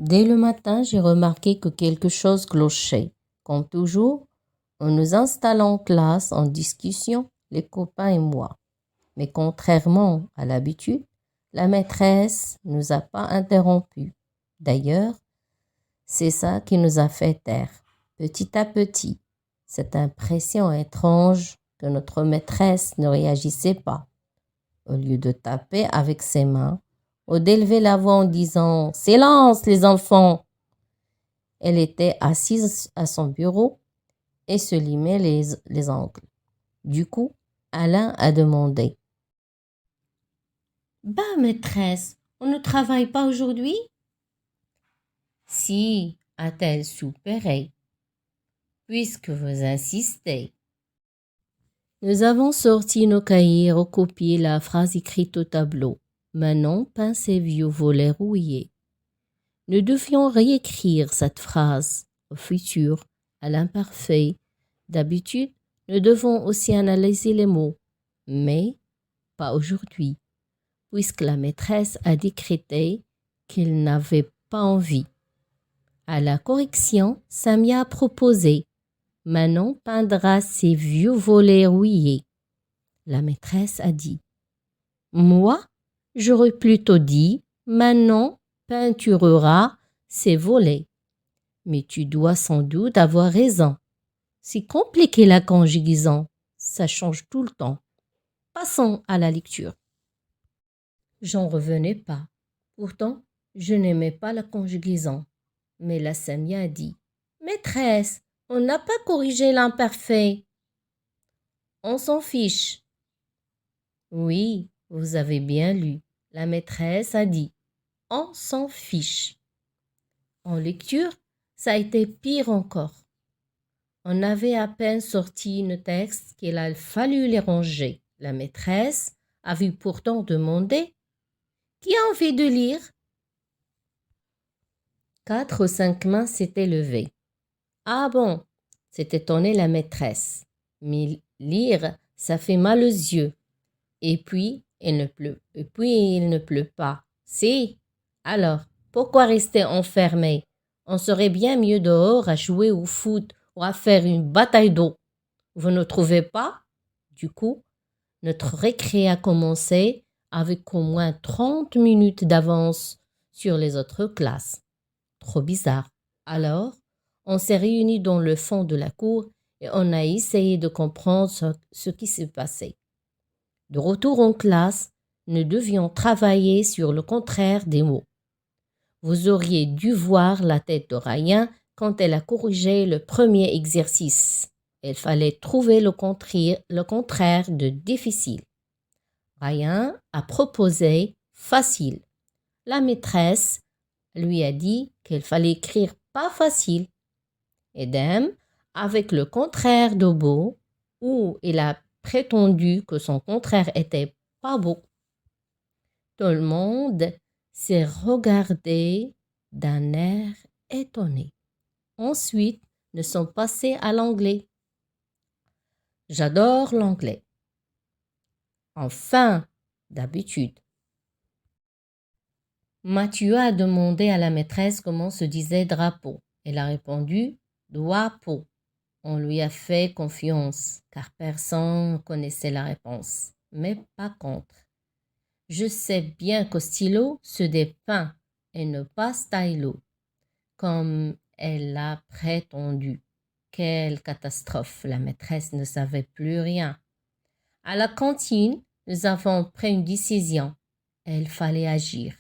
Dès le matin, j'ai remarqué que quelque chose clochait. Comme toujours, en nous installant en classe, en discussion, les copains et moi. Mais contrairement à l'habitude, la maîtresse ne nous a pas interrompus. D'ailleurs, c'est ça qui nous a fait taire, petit à petit. Cette impression étrange que notre maîtresse ne réagissait pas. Au lieu de taper avec ses mains, ou d'élever la voix en disant « Silence les enfants !» Elle était assise à son bureau et se limait les ongles. Du coup, Alain a demandé « Bah maîtresse, on ne travaille pas aujourd'hui ?» « Si, a-t-elle soupiré, puisque vous insistez. » Nous avons sorti nos cahiers et recopié la phrase écrite au tableau. Manon peint ses vieux volets rouillés. Nous devions réécrire cette phrase au futur, à l'imparfait. D'habitude, nous devons aussi analyser les mots, mais pas aujourd'hui, puisque la maîtresse a décrété qu'il n'avait pas envie. À la correction, Samia a proposé « Manon peindra ses vieux volets rouillés ». La maîtresse a dit « Moi, j'aurais plutôt dit « Manon peinturera ses volets ». Mais tu dois sans doute avoir raison. C'est compliqué la conjugaison, ça change tout le temps. Passons à la lecture. J'en revenais pas. Pourtant, je n'aimais pas la conjugaison. Mais la Samia a dit « Maîtresse, on n'a pas corrigé l'imparfait. » On s'en fiche. Oui, vous avez bien lu. La maîtresse a dit « On s'en fiche ». En lecture, ça a été pire encore. On avait à peine sorti nos textes qu'il a fallu les ranger. La maîtresse avait pourtant demandé « Qui a envie de lire ?» 4 ou 5 mains s'étaient levées. « Ah bon ?» s'est étonnée la maîtresse. « Mais lire, ça fait mal aux yeux. Et puis, il ne pleut pas. Si. Alors, pourquoi rester enfermé? On serait bien mieux dehors à jouer au foot ou à faire une bataille d'eau. Vous ne trouvez pas? Du coup, notre récré a commencé avec au moins 30 minutes d'avance sur les autres classes. Trop bizarre. Alors, on s'est réunis dans le fond de la cour et on a essayé de comprendre ce qui s'est passé. De retour en classe, nous devions travailler sur le contraire des mots. Vous auriez dû voir la tête de Ryan quand elle a corrigé le premier exercice. Il fallait trouver le contraire de difficile. Ryan a proposé facile. La maîtresse lui a dit qu'il fallait écrire pas facile. Idem avec le contraire de beau, où il a prétendu que son contraire était pas beau. Tout le monde s'est regardé d'un air étonné. Ensuite, nous sommes passés à l'anglais. J'adore l'anglais. Enfin, d'habitude. Mathieu a demandé à la maîtresse comment se disait drapeau. Elle a répondu doigt-peau. On lui a fait confiance, car personne ne connaissait la réponse, mais pas contre. Je sais bien qu'au stylo se dépeint et ne pas stylo, comme elle l'a prétendu. Quelle catastrophe, la maîtresse ne savait plus rien. À la cantine, nous avons pris une décision. Il fallait agir.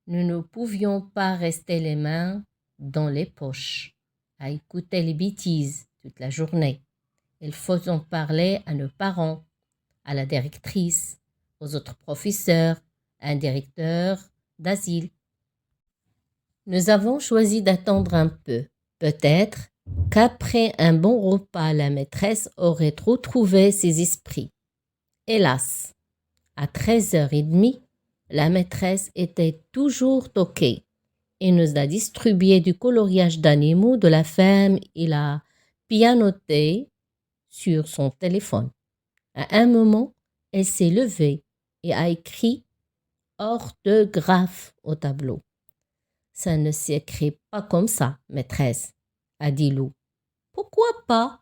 Nous ne pouvions pas rester les mains dans les poches, à écouter les bêtises toute la journée. Il faut en parler à nos parents, à la directrice, aux autres professeurs, à un directeur d'asile. Nous avons choisi d'attendre un peu. Peut-être qu'après un bon repas, la maîtresse aurait retrouvé ses esprits. Hélas, à 13h30, la maîtresse était toujours toquée et nous a distribué du coloriage d'animaux de la ferme et l'a pianoté sur son téléphone. À un moment, elle s'est levée et a écrit orthographe au tableau. Ça ne s'écrit pas comme ça, maîtresse, a dit Lou. Pourquoi pas?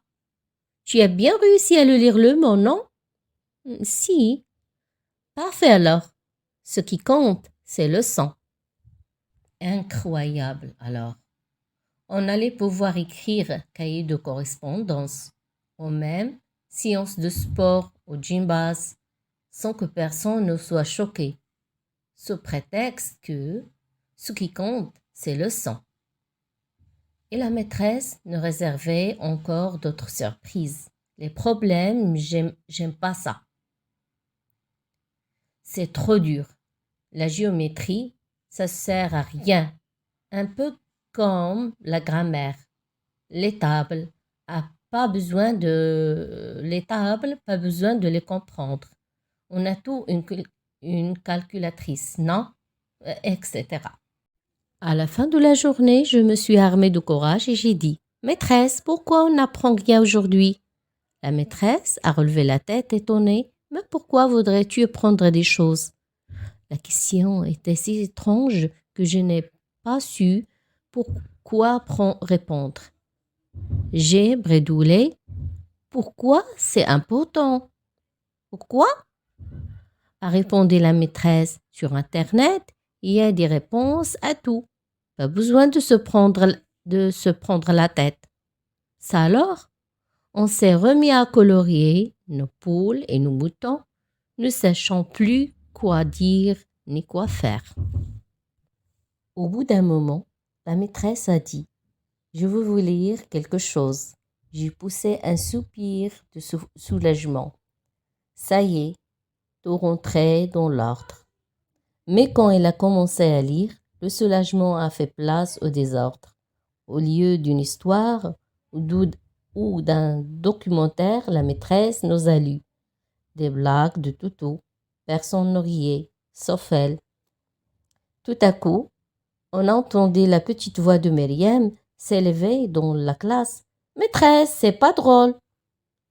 Tu as bien réussi à le lire le mot, non? Si. Parfait alors. Ce qui compte, c'est le son. Incroyable alors. On allait pouvoir écrire cahier de correspondance, ou même séance de sport au gymnase, sans que personne ne soit choqué, sous prétexte que ce qui compte, c'est le son. Et la maîtresse nous réservait encore d'autres surprises. Les problèmes, j'aime pas ça. C'est trop dur. La géométrie, ça sert à rien. Un peu comme la grammaire. Les tables, pas besoin de les comprendre. On a tout une calculatrice, non? Etc. À la fin de la journée, je me suis armée de courage et j'ai dit: Maîtresse, pourquoi on n'apprend rien aujourd'hui? La maîtresse a relevé la tête étonnée. Mais pourquoi voudrais-tu apprendre des choses? La question était si étrange que je n'ai pas su pourquoi répondre. J'ai bredouillé. Pourquoi c'est important? Pourquoi? A répondu la maîtresse. Sur Internet, il y a des réponses à tout. Pas besoin de se prendre la tête. Ça alors? On s'est remis à colorier nos poules et nos moutons, ne sachant plus quoi dire ni quoi faire. Au bout d'un moment, la maîtresse a dit: Je veux vous lire quelque chose. J'ai poussé un soupir de soulagement. Ça y est, tout rentrait dans l'ordre. Mais quand elle a commencé à lire, le soulagement a fait place au désordre. Au lieu d'une histoire ou d'un documentaire, la maîtresse nous a lu des blagues de toutou. Personne ne riait, sauf elle. Tout à coup, on entendait la petite voix de Myriam s'élever dans la classe. « Maîtresse, c'est pas drôle !»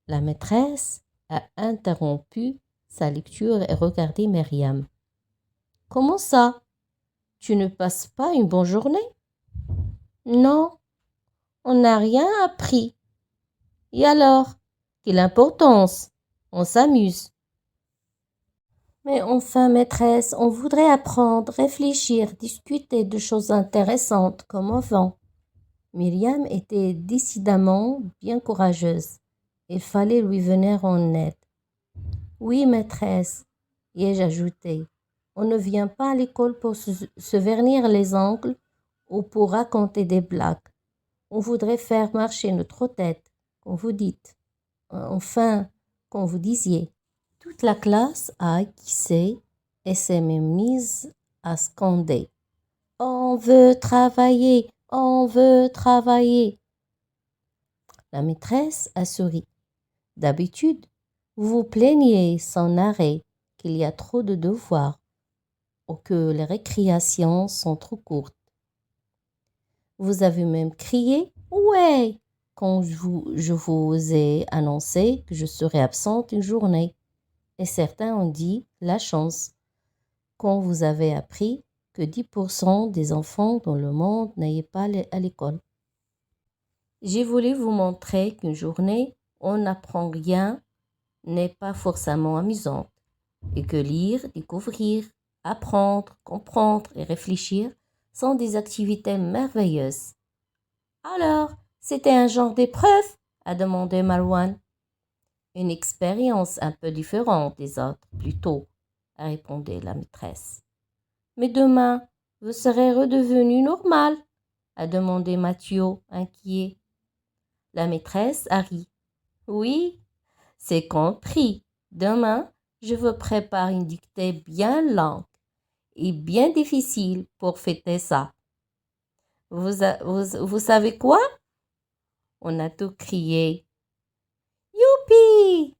La maîtresse a interrompu sa lecture et regardé Myriam. « Comment ça? Tu ne passes pas une bonne journée? »« Non, on n'a rien appris. »« Et alors? Quelle importance? On s'amuse. »« Mais enfin, maîtresse, on voudrait apprendre, réfléchir, discuter de choses intéressantes comme avant. » Myriam était décidément bien courageuse. Il fallait lui venir en aide. « Oui, maîtresse, » ai-je ajouté. « On ne vient pas à l'école pour se vernir les ongles ou pour raconter des blagues. On voudrait faire marcher notre tête, comme vous dites. Enfin, comme vous disiez. » Toute la classe a acquiescé et s'est même mise à scander. « On veut travailler, on veut travailler. » La maîtresse a souri. « D'habitude, vous vous plaignez sans arrêt qu'il y a trop de devoirs ou que les récréations sont trop courtes. Vous avez même crié « Ouais !» quand je vous ai annoncé que je serais absente une journée. Et certains ont dit « La chance !» quand vous avez appris que 10% des enfants dans le monde n'allaient pas à l'école. J'ai voulu vous montrer qu'une journée, on n'apprend rien, n'est pas forcément amusante, et que lire, découvrir, apprendre, comprendre et réfléchir sont des activités merveilleuses. Alors, c'était un genre d'épreuve? A demandé Marwan. Une expérience un peu différente des autres, plutôt, a répondu la maîtresse. Mais demain, vous serez redevenu normal? A demandé Mathieu, inquiet. La maîtresse a ri. Oui, c'est compris. Demain, je vous prépare une dictée bien longue et bien difficile pour fêter ça. Vous savez quoi? On a tout crié. Youpi!